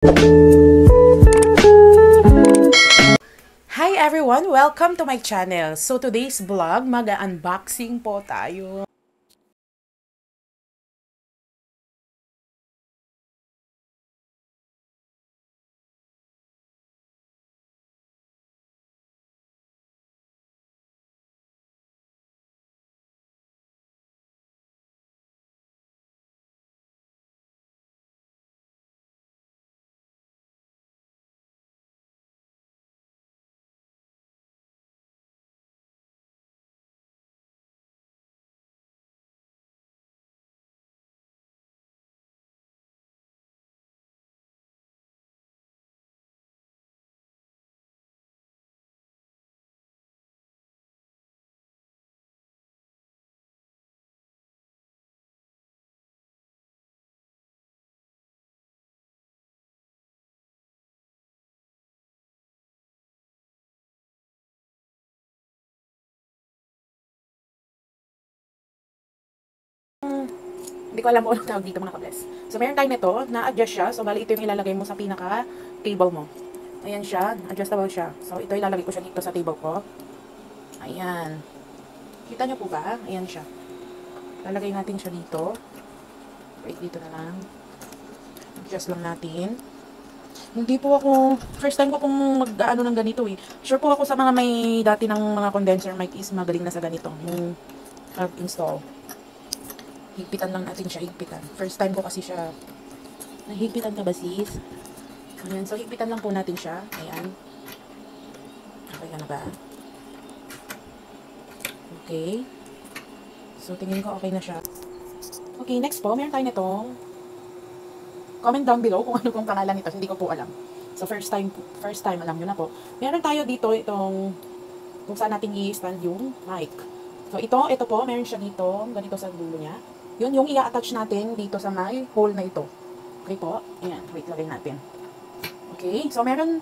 Hi everyone! Welcome to my channel. So today's vlog, mag-unboxing po tayo. Hindi ko alam kung anong tawag dito mga kables. So meron tayo nito, na-adjust siya. So bali ito yung ilalagay mo sa pinaka-table mo. Ayan siya, adjustable siya. So ito ilalagay ko siya dito sa table ko. Ayan. Kita nyo po ba? Ayan siya. Lalagay natin siya dito. Wait, dito na lang. Adjust lang natin. Hindi po ako, first time ko pong mag-ano ng ganito eh. Sure po ako sa mga may dati ng mga condenser mic is magaling na sa ganito. Yung install. Higpitan lang natin siya, higpitan. First time ko kasi siya. Nahigpitan ka ba sis? Ayan, so higpitan lang po natin siya. Ayan. Okay na ba? Okay. So tingin ko okay na siya. Okay, next po, meron tayo nitong comment down below kung ano pong pangalan nito. Hindi ko po alam. So first time alam nyo na po. Meron tayo dito itong kung saan natin i-stand yung mic. So ito po, meron siya dito, ganito sa dulo niya. Yun yung i-attach natin dito sa may hole na ito. Okay po? Ayan, wait, lagay natin. Okay, so merong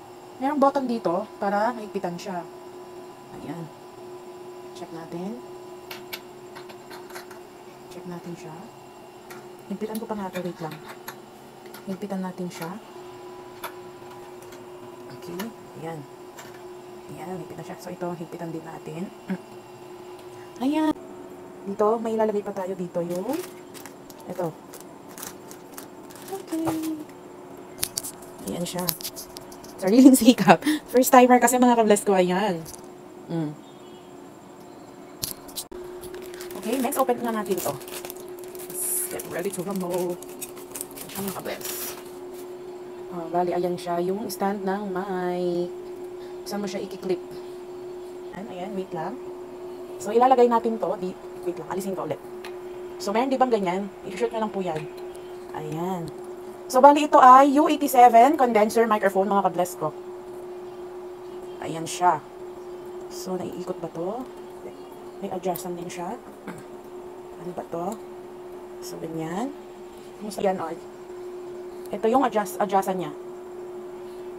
button dito para maigpitan siya. Ayan. Check natin. Check natin siya. Higpitan ko pa nga ito, wait lang. Higpitan natin siya. Okay, ayan. Ayan, higpitan siya. So ito, higpitan din natin. Ayan. Dito, may ilalagay pa tayo dito yung ito. Okay. Ayan siya. Sariling sikap. First timer kasi mga ka-bless ko. Ayan. Okay, next open na natin ito. Let's get ready to rumble. Ayan mga ka-bless. Bali, ayan siya. Yung stand ng mic. Saan mo siya i-clip? Ayan, wait lang. So, ilalagay natin to. Wait lang, alisin ko ulit. So, meron di bang ganyan? I-shoot nyo lang po yan. Ayan. So, bali ito ay U87 condenser microphone, mga ka-bless ko. Ayan siya. So, naiikot ba to? May adjustan din siya. Ano ba to? So, ganyan. Ayan, ito yung adjustan niya.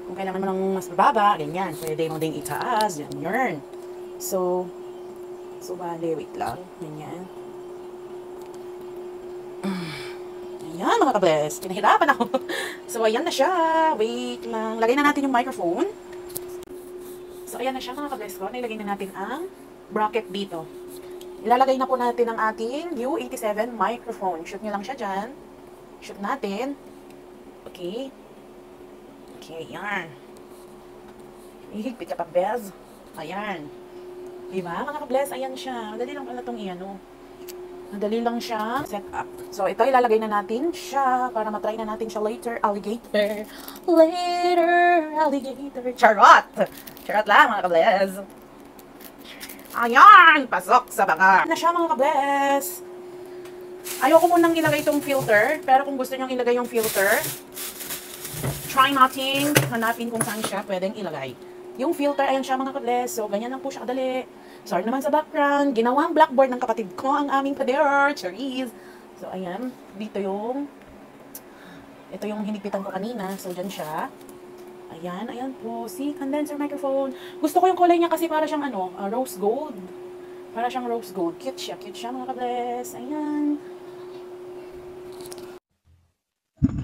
Kung kailangan mo ng mas bababa, ganyan. Pwede mo ding itaas. Yan. So, bali, wait lang. Ganyan. Ayan, mga ka-bless. Pinahirapan ako. So, ayan na siya. Wait lang. Lagay na natin yung microphone. So, ayan na siya, mga ka-bless ko. Nilagay na natin ang bracket dito. Ilalagay na po natin ang ating U87 microphone. Shoot nyo lang siya dyan. Shoot natin. Okay. Okay, ayan. Ihigpit ka pa, Bez. Ayan. Diba, mga ka-bless? Ayan siya. Madali lang pala itong i-ano. Madali lang siya set up. So, ito ilalagay na natin siya para matry na natin siya later. Alligator. Later, alligator. Charot! Charot lang, mga ka-bless. Ayan! Pasok sa baka. Na siya, mga ka-bless. Ayoko munang ilagay itong filter. Pero kung gusto nyo ilagay yung filter, try natin hanapin kung saan siya pwedeng ilagay. Yung filter, ayan siya mga ka-bless. So, ganyan lang po siya kadali. Sorry naman sa background. Ginawang blackboard ng kapatid ko ang aming pader. Cherise. So, ayan. Dito yung ito yung hinigpitan ko kanina. So, dyan siya. Ayan. Ayan po. See? Condenser microphone. Gusto ko yung kulay niya kasi para siyang rose gold. Para siyang rose gold. Cute siya. Cute siya mga ka-bless. Ayan.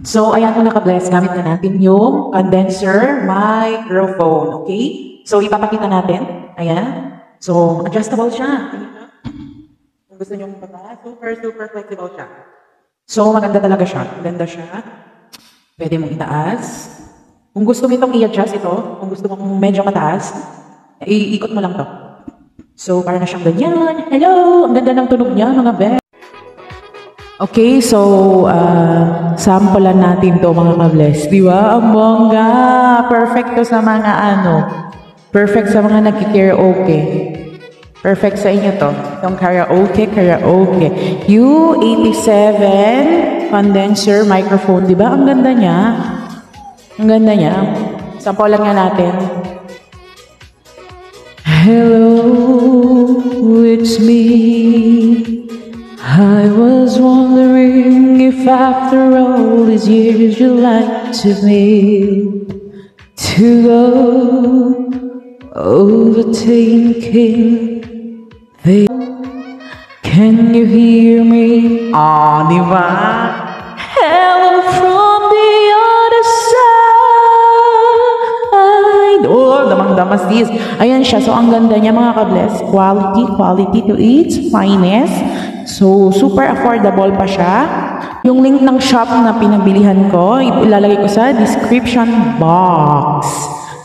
So, ayan mga ka-bless, gamit na natin yung condenser microphone. Okay? So, ipapakita natin. Ayan. So, adjustable siya. Kung gusto nyo pataas, super flexible siya. So, maganda talaga siya. Maganda siya. Pwede mong itaas. Kung gusto mo itong i-adjust ito, kung gusto mong medyo mataas, iikot mo lang to. So, para na siyang ganyan. Hello! Ang ganda ng tunog niya, mga best. Okay, so, sampulan natin to mga ka-bless. Di ba? Ang bongga! Perfect to sa mga perfect sa mga nagki-karaoke. Perfect sa inyo to. Itong karaoke. U87 condenser microphone. Di ba? Ang ganda niya. Ang ganda niya. Sampulan nga natin. Hello, it's me. I was wondering if after all these years you'd like to go overtaking. Can you hear me? Di ba? Hello from the other side. Oh, damang-damas this. Ayan siya. So, ang ganda niya mga ka-bless. Quality to its finest. So, super affordable pa siya. Yung link ng shop na pinabilihan ko, ilalagay ko sa description box.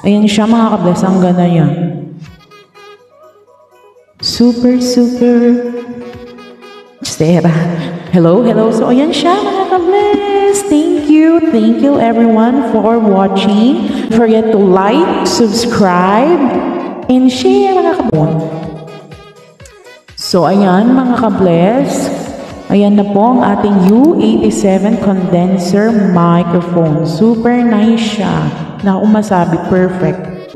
Ayan siya mga ka-bless. Ang ganda niya. Super. Stera. Hello. So, ayan siya mga ka-bless. Thank you everyone for watching. Don't forget to like, subscribe, and share mga ka-bless. So, ayan mga ka-bless. Ayan na po ang ating U87 condenser microphone. Super nice siya. Na kung masabi, perfect.